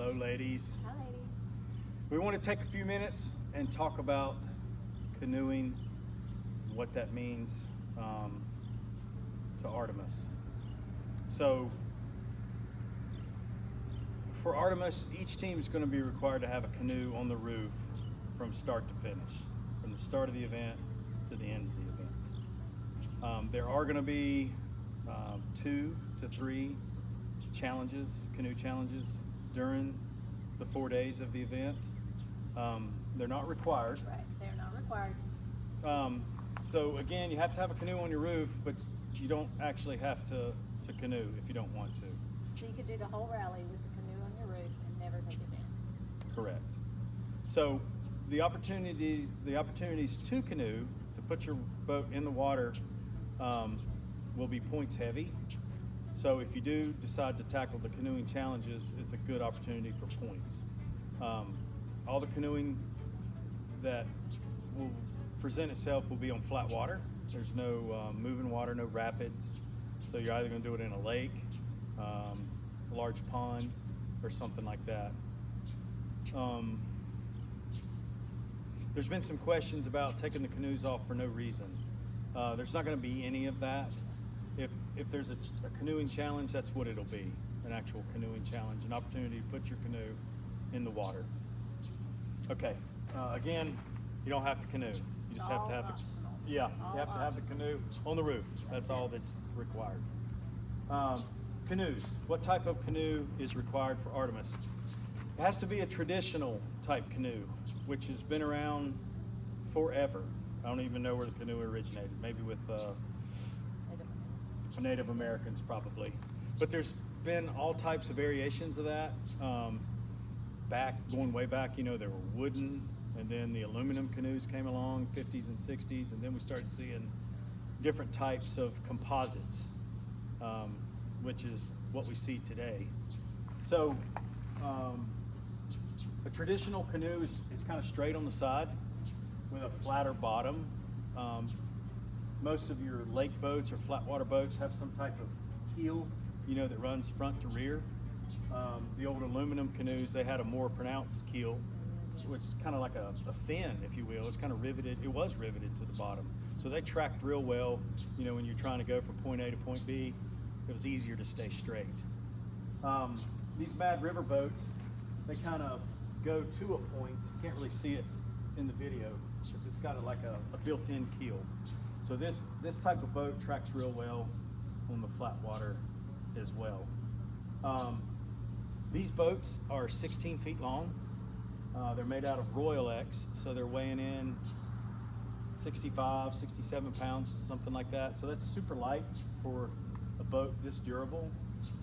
Hello, ladies. Hi, ladies. We want to take a few minutes and talk about canoeing, what that means to Artemis. So, for Artemis, each team is going to be required to have a canoe on the roof from start to finish, from the start of the event to the end of the event. There are going to be 2 to 3 challenges, canoe challenges, during the 4 days of the event. They're not required. Right, they're not required. So again, you have to have a canoe on your roof, but you don't actually have to canoe if you don't want to. So you could do the whole rally with the canoe on your roof and never take it down. Correct. So the opportunities to canoe, to put your boat in the water, will be points heavy. So if you do decide to tackle the canoeing challenges, it's a good opportunity for points. All the canoeing that will present itself will be on flat water. There's no moving water, no rapids. So you're either going to do it in a lake, a large pond, or something like that. There's been some questions about taking the canoes off for no reason. There's not going to be any of that. If there's a canoeing challenge, that's what it'll be, an actual canoeing challenge, an opportunity to put your canoe in the water. Okay, again, you don't have to canoe. You just have to have you have to have the canoe on the roof. That's all that's required. Canoes. What type of canoe is required for Artemis? It has to be a traditional type canoe, which has been around forever. I don't even know where the canoe originated. Maybe with Native Americans, probably. But there's been all types of variations of that. Going way back, there were wooden, and then the aluminum canoes came along, 50s and 60s, and then we started seeing different types of composites, which is what we see today. So a traditional canoe is kind of straight on the side with a flatter bottom. Most of your lake boats or flat water boats have some type of keel, that runs front to rear. The old aluminum canoes, they had a more pronounced keel, which is kind of like a fin, if you will. It's kind of riveted. It was riveted to the bottom. So they tracked real well. When you're trying to go from point A to point B, it was easier to stay straight. These Mad River boats, they kind of go to a point. You can't really see it in the video, but it's got like a built-in keel. So this type of boat tracks real well on the flat water as well. These boats are 16 feet long. They're made out of Royal X, so they're weighing in 65, 67 pounds, something like that. So that's super light for a boat this durable.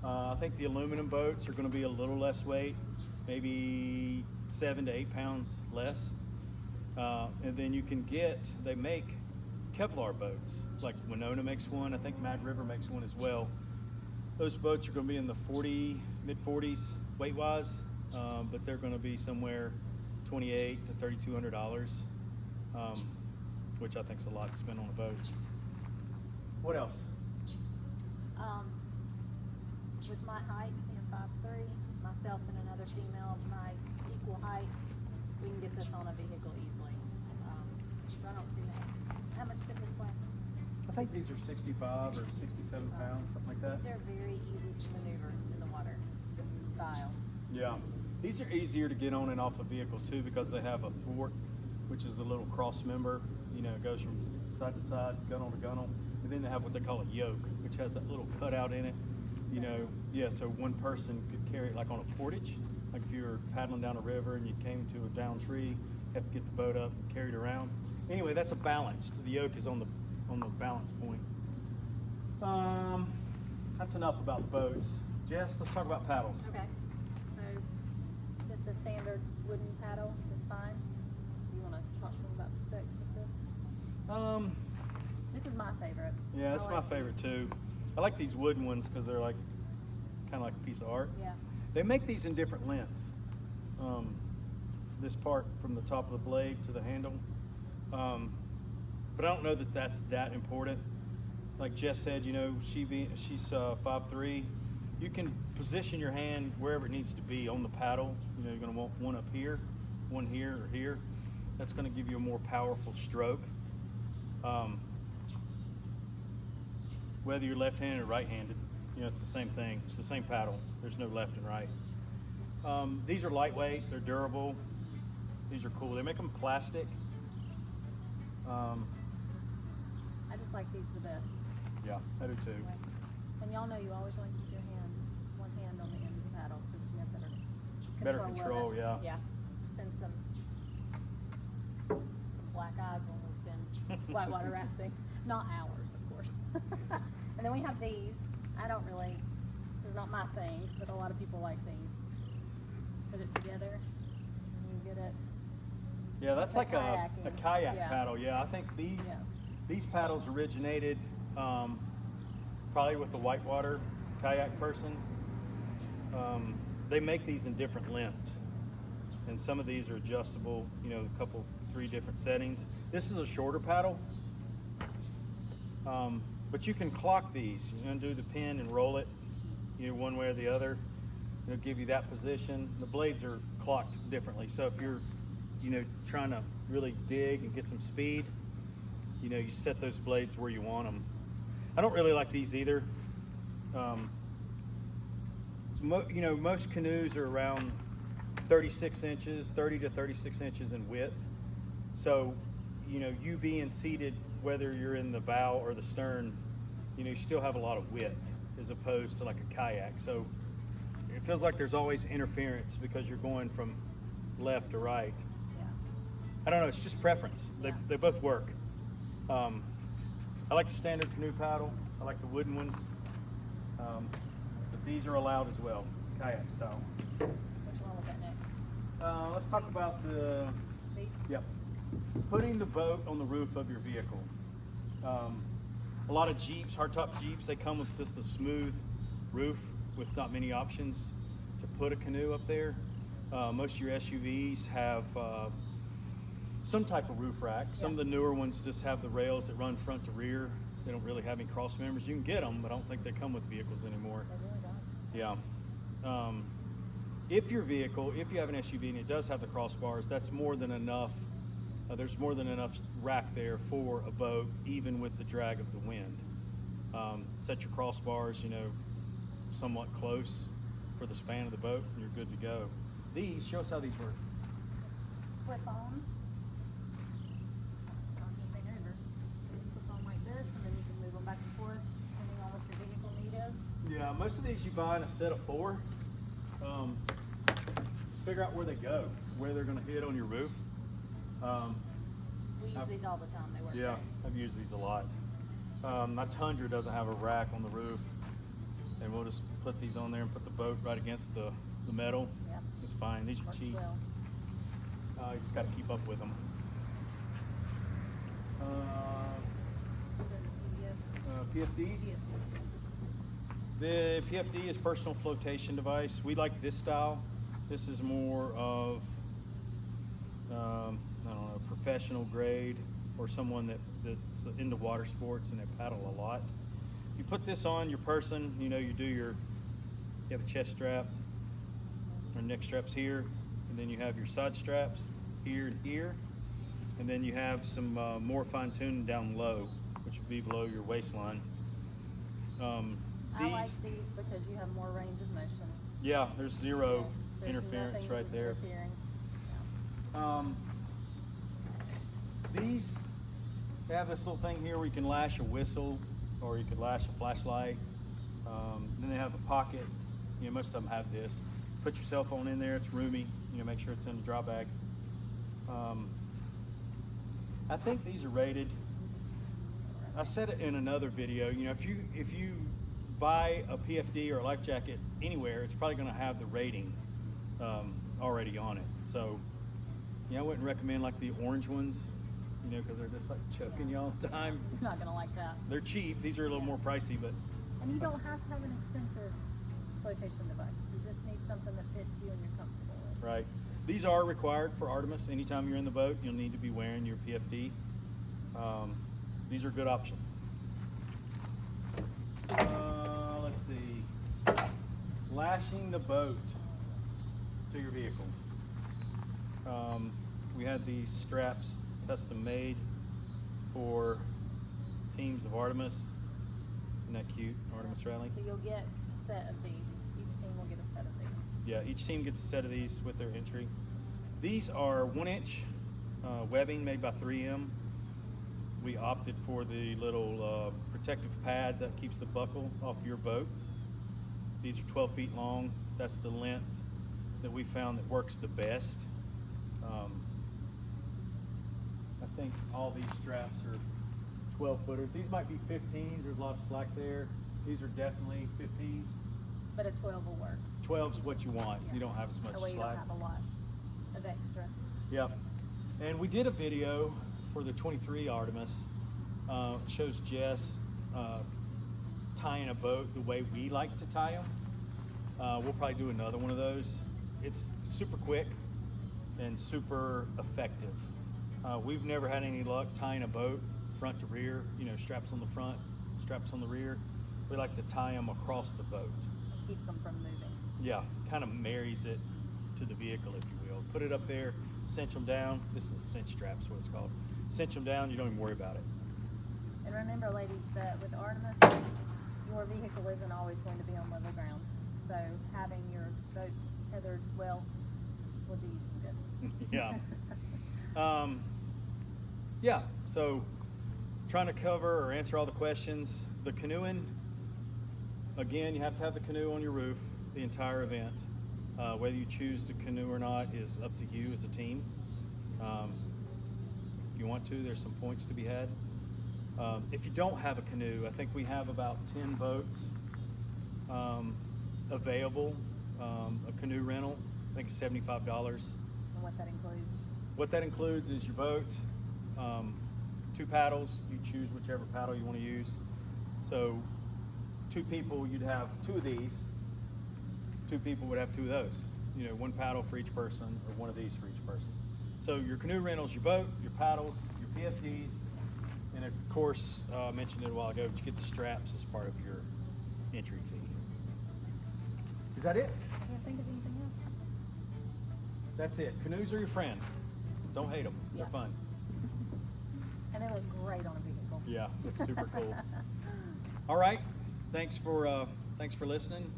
I think the aluminum boats are going to be a little less weight, maybe 7 to 8 pounds less. And then they make Kevlar boats, like Winona makes one. I think Mad River makes one as well. Those boats are going to be in the mid-40s weight-wise, but they're going to be somewhere $2,800 to $3,200, which I think is a lot to spend on a boat. What else? With my height, 5'3", myself and another female of my equal height, we can get this on a vehicle easily. I don't see that. How much did this weigh? I think these are 65 or 67 pounds, something like that. These are very easy to maneuver in the water, this style. Yeah. These are easier to get on and off a vehicle too, because they have a thwart, which is a little cross member. It goes from side to side, gunnel to gunnel. And then they have what they call a yoke, which has that little cutout in it. So one person could carry it like on a portage. Like if you were paddling down a river and you came to a down tree, you have to get the boat up and carry it around. Anyway, that's a balanced. The yoke is on the balance point. That's enough about the boats. Jess, let's talk about paddles. Okay, so just a standard wooden paddle is fine. You want to talk to them about the specs of this? This is my favorite. Yeah, it's my favorite too. I like these wooden ones because they're like kind of like a piece of art. Yeah. They make these in different lengths. This part from the top of the blade to the handle. But I don't know that that's that important. Like Jess said, she's 5'3", You can position your hand wherever it needs to be on the paddle. You know, you're going to want one up here, one here, or here. That's going to give you a more powerful stroke. Whether you're left-handed or right-handed, you know, it's the same thing. It's the same paddle. There's no left and right. These are lightweight. They're durable. These are cool. They make them plastic. I just like these the best. Yeah, I do too. And y'all know you always want to keep your one hand on the end of the paddle so that you have Better of control, it. yeah. Yeah. There's been some black eyes when we've been whitewater rafting. Not ours, of course. And then we have these. This is not my thing, but a lot of people like these. Let's put it together and you get it. Yeah, that's like a kayak Yeah. paddle. Yeah, I think these paddles originated probably with the whitewater kayak person. They make these in different lengths, and some of these are adjustable. You know, a couple, 3 different settings. This is a shorter paddle, but you can clock these. You undo the pin and roll it, you know, one way or the other. It'll give you that position. The blades are clocked differently, so if you're, you know, trying to really dig and get some speed, you know, you set those blades where you want them. I don't really like these either. You know, most canoes are around 36 inches, 30 to 36 inches in width. So, you know, you being seated, whether you're in the bow or the stern, you know, you still have a lot of width as opposed to like a kayak. So it feels like there's always interference because you're going from left to right. Yeah. I don't know, it's just preference. Yeah. They both work. I like the standard canoe paddle. I like the wooden ones. But these are allowed as well, kayak style. Which one was that next? Let's talk about These? Yep. Putting the boat on the roof of your vehicle. A lot of Jeeps, hardtop Jeeps, they come with just a smooth roof with not many options to put a canoe up there. Most of your SUVs have some type of roof rack. Some of the newer ones just have the rails that run front to rear. They don't really have any cross members. You can get them, but I don't think they come with vehicles anymore. They really don't. Yeah. If your vehicle, if you have an SUV and it does have the crossbars, that's more than enough. There's more than enough rack there for a boat, even with the drag of the wind. Set your crossbars, you know, somewhat close for the span of the boat, and you're good to go. These, show us how these work. Flip on. Don't anything over. Flip on like this, and then you can move them back and forth depending on what your vehicle need is. Yeah, most of these you buy in a set of 4. Just figure out where they go, where they're going to hit on your roof. We use these all the time. They work Yeah, great. I've used these a lot. My Tundra doesn't have a rack on the roof, and we'll just put these on there and put the boat right against the metal. Yep. It's fine. These are Works cheap. well. You just got to keep up with them. PFDs. The PFD is personal flotation device. We like this style. This is more of, I don't know, professional grade, or someone that's into water sports and they paddle a lot. You put this on your person, you know, you have a chest strap, or neck straps here, and then you have your side straps here and here, and then you have some more fine-tuned down low, which would be below your waistline. I like these because you have more range of motion. Yeah, there's zero There's interference nothing right there. interfering. These, they have this little thing here where you can lash a whistle, or you could lash a flashlight. Then they have a pocket. You know, most of them have this. Put your cell phone in there. It's roomy. You know, make sure it's in the dry bag. I think these are rated. I said it in another video. You know, if you buy a PFD or a life jacket anywhere, it's probably going to have the rating already on it. So, you know, I wouldn't recommend like the orange ones, you know, because they're just like choking you all the time. You're not gonna like that. They're cheap. These are a little more pricey, but And you don't have to have an expensive flotation device. You just need something that fits you and you're comfortable with. right. These are required for Artemis. Anytime you're in the boat, you'll need to be wearing your PFD. These are a good option. Let's see. attaching the boat to your vehicle. We had these straps custom made for teams of Artemis. Isn't that cute? Artemis Rally. So you'll get a set of these. Each team will get a set of these. Yeah, each team gets a set of these with their entry. These are 1-inch webbing made by 3M. We opted for the little protective pad that keeps the buckle off your boat. These are 12 feet long. That's the length that we found that works the best. I think all these straps are 12 footers. These might be 15s. There's a lot of slack there. These are definitely 15s. But a 12 will work. 12 is what you want. Yeah. You don't have as much That way you slack. don't have a lot of extra. Yep. And we did a video for the 23 Artemis. It shows Jess tying a boat the way we like to tie them. We'll probably do another one of those. It's super quick and super effective. We've never had any luck tying a boat front to rear, you know, straps on the front, straps on the rear. We like to tie them across the boat. It keeps them from moving. Yeah, kind of marries it to the vehicle, if you will. Put it up there, cinch them down. This is a cinch strap, is what it's called. Cinch them down, you don't even worry about it. And remember, ladies, that with Artemis, your vehicle isn't always going to be on level ground. So having your boat tethered well will do you some good. Yeah. Yeah, so trying to cover or answer all the questions. The canoeing, again, you have to have the canoe on your roof the entire event. Whether you choose to canoe or not is up to you as a team. If you want to, there's some points to be had. If you don't have a canoe, I think we have about 10 boats available. A canoe rental, I think it's $75. And what that includes. What that includes is your boat, 2 paddles. You choose whichever paddle you want to use. So 2 people, you'd have 2 of these. 2 people would have 2 of those. You know, 1 paddle for each person, or 1 of these for each person. So your canoe rentals, your boat, your paddles, your PFDs, and of course, I mentioned it a while ago, but you get the straps as part of your entry fee. Is that it? I can't think of anything else. That's it. Canoes are your friend. Don't hate them. They're Yeah. fun. And they look great on a vehicle. Yeah, looks super cool. All right, thanks for listening.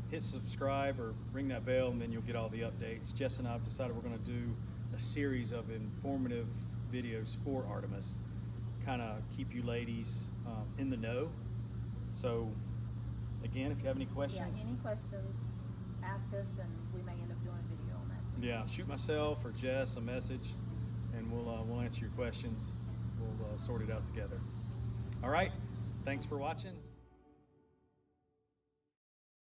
Hit subscribe or ring that bell, and then you'll get all the updates. Jess and I have decided we're going to do a series of informative videos for Artemis, kind of keep you ladies in the know. So, again, if you have any questions, Yeah, any questions, ask us, and we may end up doing a video on that too. yeah, shoot myself or Jess a message, and we'll answer your questions. We'll sort it out together. All right, thanks for watching.